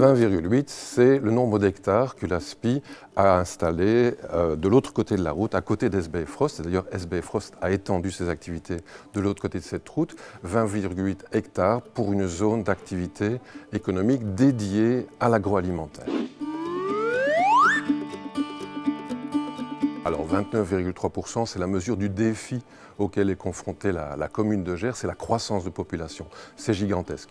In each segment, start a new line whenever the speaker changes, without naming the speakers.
20,8, c'est le nombre d'hectares que l'ASPI a installé de l'autre côté de la route, à côté d'SBF Frost. Et d'ailleurs, SBF Frost a étendu ses activités de l'autre côté de cette route. 20,8 hectares pour une zone d'activité économique dédiée à l'agroalimentaire. Alors 29,3%, c'est la mesure du défi auquel est confrontée la commune de Gers, c'est la croissance de population. C'est gigantesque.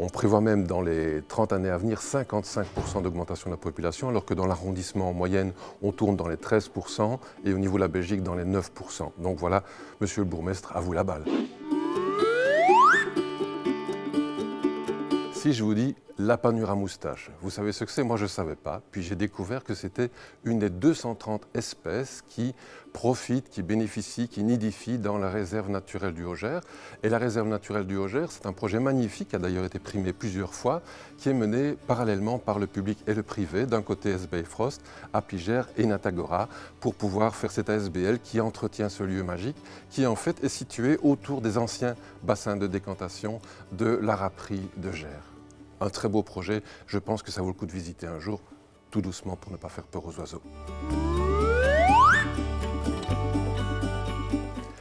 On prévoit même dans les 30 années à venir 55% d'augmentation de la population, alors que dans l'arrondissement en moyenne, on tourne dans les 13% et au niveau de la Belgique dans les 9%. Donc voilà, monsieur le bourgmestre, à vous la balle. Si je vous dis la panure à moustache, vous savez ce que c'est? Moi je ne savais pas, puis j'ai découvert que c'était une des 230 espèces qui profitent, qui bénéficient, qui nidifient dans la réserve naturelle du Haut-Gers. Et la réserve naturelle du Haut-Gers, c'est un projet magnifique qui a d'ailleurs été primé plusieurs fois, qui est mené parallèlement par le public et le privé, d'un côté SBF Frost, Appligères et Natagora, pour pouvoir faire cette ASBL qui entretient ce lieu magique, qui en fait est situé autour des anciens bassins de décantation de la râperie de Gers. Un très beau projet, je pense que ça vaut le coup de visiter un jour, tout doucement pour ne pas faire peur aux oiseaux.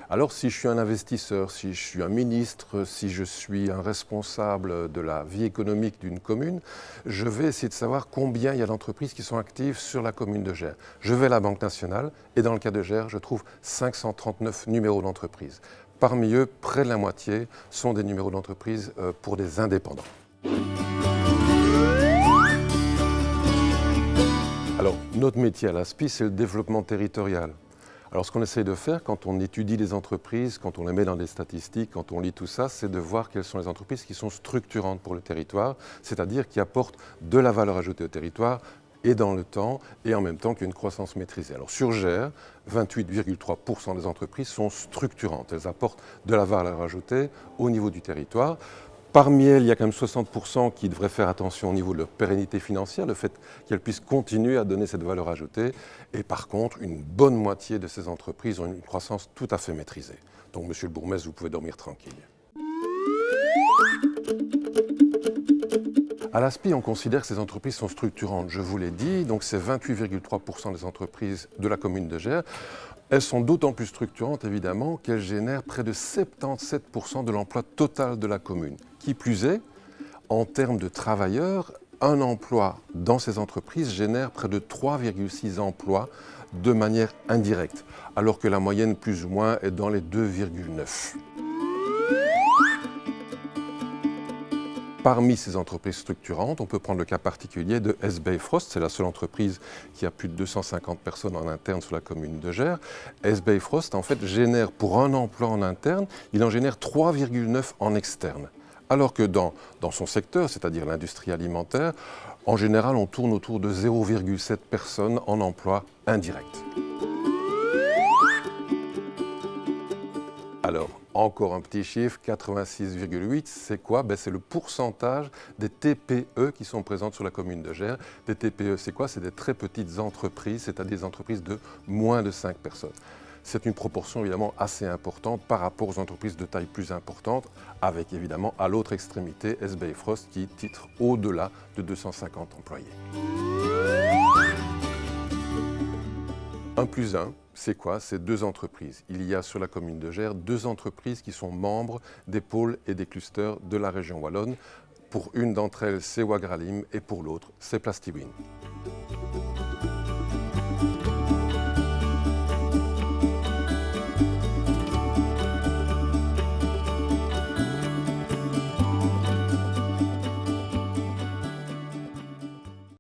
Alors si je suis un investisseur, si je suis un ministre, si je suis un responsable de la vie économique d'une commune, je vais essayer de savoir combien il y a d'entreprises qui sont actives sur la commune de Gers. Je vais à la Banque nationale et dans le cas de Gers, je trouve 539 numéros d'entreprise. Parmi eux, près de la moitié sont des numéros d'entreprise pour des indépendants. Alors, notre métier à l'ASPI, c'est le développement territorial. Alors, ce qu'on essaye de faire quand on étudie les entreprises, quand on les met dans des statistiques, quand on lit tout ça, c'est de voir quelles sont les entreprises qui sont structurantes pour le territoire, c'est-à-dire qui apportent de la valeur ajoutée au territoire et dans le temps, et en même temps qu'il y a une croissance maîtrisée. Alors, sur Gers, 28,3% des entreprises sont structurantes. Elles apportent de la valeur ajoutée au niveau du territoire. Parmi elles, il y a quand même 60% qui devraient faire attention au niveau de leur pérennité financière, le fait qu'elles puissent continuer à donner cette valeur ajoutée. Et par contre, une bonne moitié de ces entreprises ont une croissance tout à fait maîtrisée. Donc, monsieur le bourgmestre, vous pouvez dormir tranquille. À l'ASPI, on considère que ces entreprises sont structurantes. Je vous l'ai dit, donc c'est 28,3% des entreprises de la commune de Gers. Elles sont d'autant plus structurantes, évidemment, qu'elles génèrent près de 77% de l'emploi total de la commune. Qui plus est, en termes de travailleurs, un emploi dans ces entreprises génère près de 3,6 emplois de manière indirecte, alors que la moyenne, plus ou moins, est dans les 2,9. Parmi ces entreprises structurantes, on peut prendre le cas particulier de SBF Frost. C'est la seule entreprise qui a plus de 250 personnes en interne sur la commune de Gers. SBF Frost, en fait, génère pour un emploi en interne, il en génère 3,9 en externe. Alors que dans son secteur, c'est-à-dire l'industrie alimentaire, en général, on tourne autour de 0,7 personnes en emploi indirect. Alors, encore un petit chiffre, 86,8, c'est quoi? C'est le pourcentage des TPE qui sont présentes sur la commune de Gers. Des TPE, c'est quoi? C'est des très petites entreprises, c'est-à-dire des entreprises de moins de 5 personnes. C'est une proportion évidemment assez importante par rapport aux entreprises de taille plus importante, avec évidemment à l'autre extrémité SBF Frost qui titre au-delà de 250 employés. 1 plus 1, c'est quoi? C'est 2 entreprises. Il y a sur la commune de Gers 2 entreprises qui sont membres des pôles et des clusters de la région wallonne. Pour une d'entre elles, c'est Wagralim et pour l'autre, c'est Plastiwin.